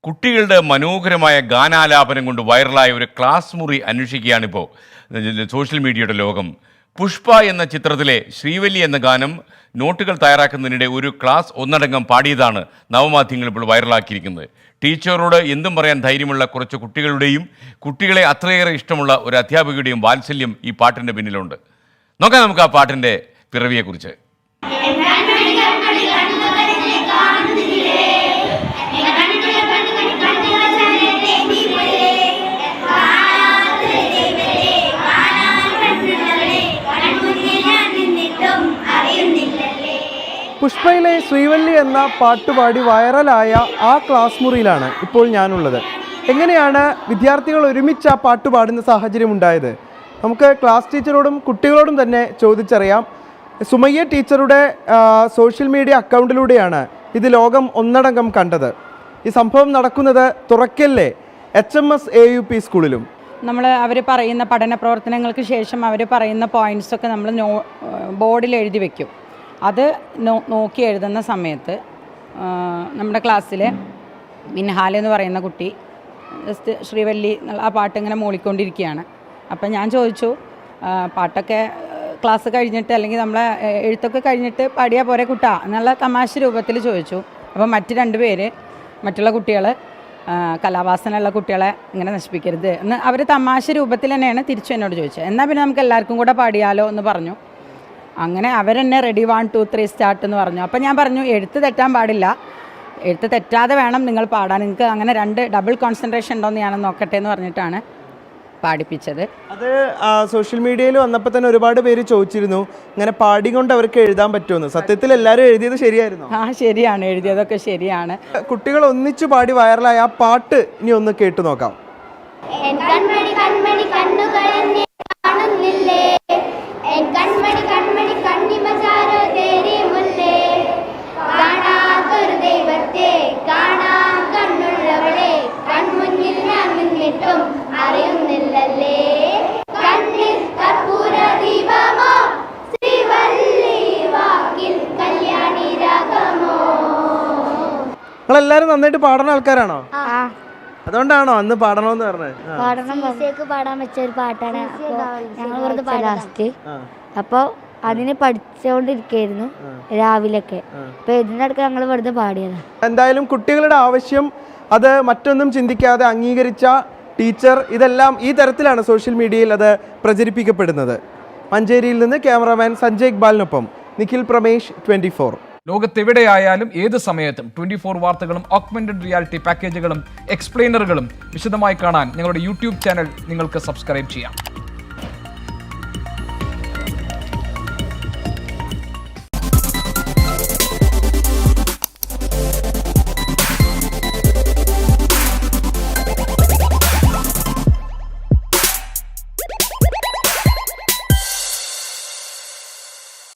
കുട്ടികളുടെ മനോഹരമായ ഗാനാലാപനം കൊണ്ട് വൈറലായ ഒരു ക്ലാസ് മുറി അന്വേഷിക്കുകയാണിപ്പോൾ സോഷ്യൽ മീഡിയയുടെ ലോകം. പുഷ്പ എന്ന ചിത്രത്തിലെ ശ്രീവല്ലി എന്ന ഗാനം നോട്ടുകൾ തയ്യാറാക്കുന്നതിനിടെ ഒരു ക്ലാസ് ഒന്നടങ്കം പാടിയതാണ് നവമാധ്യമങ്ങൾ ഇപ്പോൾ വൈറലാക്കിയിരിക്കുന്നത്. ടീച്ചറോട് എന്തും പറയാൻ ധൈര്യമുള്ള കുറച്ച് കുട്ടികളുടെയും കുട്ടികളെ അത്രയേറെ ഇഷ്ടമുള്ള ഒരു അധ്യാപികയുടെയും വാത്സല്യം ഈ പാട്ടിൻ്റെ പിന്നിലുണ്ട്. നോക്കാം നമുക്ക് ആ പാട്ടിൻ്റെ പിറവിയെക്കുറിച്ച്. പുഷ്പയിലെ ശ്രീവല്ലി എന്ന പാട്ടുപാടി വൈറലായ ആ ക്ലാസ് മുറിയിലാണ് ഇപ്പോൾ ഞാനുള്ളത്. എങ്ങനെയാണ് വിദ്യാർത്ഥികൾ ഒരുമിച്ച് ആ പാട്ട് പാടുന്ന സാഹചര്യം ഉണ്ടായത്? നമുക്ക് ക്ലാസ് ടീച്ചറോടും കുട്ടികളോടും തന്നെ ചോദിച്ചറിയാം. സുമയ്യ ടീച്ചറുടെ സോഷ്യൽ മീഡിയ അക്കൗണ്ടിലൂടെയാണ് ഇത് ലോകം ഒന്നടങ്കം കണ്ടത്. ഈ സംഭവം നടക്കുന്നത് തുറക്കലിലെ HMS AUP സ്കൂളിലും. അവർ പറയുന്ന പഠന പ്രവർത്തനങ്ങൾക്ക് ശേഷം അവർ പറയുന്ന പോയിൻറ്റ്സൊക്കെ നമ്മൾ ബോർഡിൽ എഴുതി വയ്ക്കും. അത് നോക്കി എഴുതുന്ന സമയത്ത് നമ്മുടെ ക്ലാസ്സിലെ മിൻഹാൽ എന്ന് പറയുന്ന കുട്ടി ജസ്റ്റ് ശ്രീവല്ലി ആ പാട്ട് ഇങ്ങനെ മൂളിക്കൊണ്ടിരിക്കുകയാണ്. അപ്പം ഞാൻ ചോദിച്ചു, പാട്ടൊക്കെ ക്ലാസ് കഴിഞ്ഞിട്ട് അല്ലെങ്കിൽ നമ്മളെ എഴുത്തൊക്കെ കഴിഞ്ഞിട്ട് പാടിയാൽ പോരെ കുട്ടാ എന്നുള്ള തമാശ രൂപത്തിൽ ചോദിച്ചു. അപ്പോൾ മറ്റുള്ള കുട്ടികൾ കലാവാസനയുള്ള കുട്ടികളെ ഇങ്ങനെ നശിപ്പിക്കരുത് എന്ന് അവർ തമാശ രൂപത്തിൽ തന്നെയാണ് തിരിച്ചു എന്നോട് ചോദിച്ചത്. എന്നാൽ പിന്നെ നമുക്ക് എല്ലാവർക്കും കൂടെ പാടിയാലോ എന്ന് പറഞ്ഞു. അങ്ങനെ അവരെന്നെ റെഡി 1 2 3 സ്റ്റാർട്ട് എന്ന് പറഞ്ഞു. അപ്പം ഞാൻ പറഞ്ഞു, എഴുത്ത് തെറ്റാൻ പാടില്ല, എഴുത്ത് തെറ്റാതെ വേണം നിങ്ങൾ പാടാൻ, നിങ്ങൾക്ക് അങ്ങനെ 2 ഡബിൾ കോൺസെൻട്രേഷൻ ഉണ്ടോയെന്ന് ഞാനൊന്ന് നോക്കട്ടെ എന്ന് പറഞ്ഞിട്ടാണ് പാടിപ്പിച്ചത്. അത് സോഷ്യൽ മീഡിയയിൽ വന്നപ്പോൾ തന്നെ ഒരുപാട് പേര് ചോദിച്ചിരുന്നു, ഇങ്ങനെ പാടിക്കൊണ്ട് അവർക്ക് എഴുതാൻ പറ്റുമെന്ന്. സത്യത്തിൽ എല്ലാവരും എഴുതിയത് ശരിയായിരുന്നു? ശരിയാണ്, എഴുതിയതൊക്കെ ശരിയാണ്. കുട്ടികൾ ഒന്നിച്ചു പാടി വൈറലായ ആ പാട്ട് ഇനി ഒന്ന് കേട്ടു നോക്കാം. നിങ്ങളെല്ലാരും നന്നായിട്ട് പാടുന്ന ആൾക്കാരാണോ? അതുകൊണ്ടാണോ അന്ന് പാടണമെന്ന് പറഞ്ഞത്? പാടാൻ വെച്ച ഒരു പാട്ടാണ്. ഞങ്ങൾ വെറുതെ ലാസ്റ്റ് അപ്പോൾ അതിന് പഠിച്ചുകൊണ്ടിരിക്കുകയായിരുന്നു രാവിലെയൊക്കെ. അപ്പോൾ ഇതിനടുക്ക് ഞങ്ങൾ വെറുതെ പാടിയതാണ്. എന്തായാലും കുട്ടികളുടെ ആവശ്യം അത് മറ്റൊന്നും ചിന്തിക്കാതെ അംഗീകരിച്ച ടീച്ചർ, ഇതെല്ലാം ഈ തരത്തിലാണ് സോഷ്യൽ മീഡിയയിൽ അത് പ്രചരിപ്പിക്കപ്പെടുന്നത്. മഞ്ചേരിയിൽ നിന്ന് ക്യാമറാമാൻ സഞ്ജയ് ഇക്ബാലിനൊപ്പം നിഖിൽ പ്രമേഷ്, 24. ലോകത്തെവിടെയായാലും ഏത് സമയത്തും 24 വാർത്തകളും ഓഗ്മെന്റഡ് റിയാലിറ്റി പാക്കേജുകളും എക്സ്പ്ലെയിനറുകളും വിശദമായി കാണാൻ ഞങ്ങളുടെ യൂട്യൂബ് ചാനൽ നിങ്ങൾക്ക് സബ്സ്ക്രൈബ് ചെയ്യാം.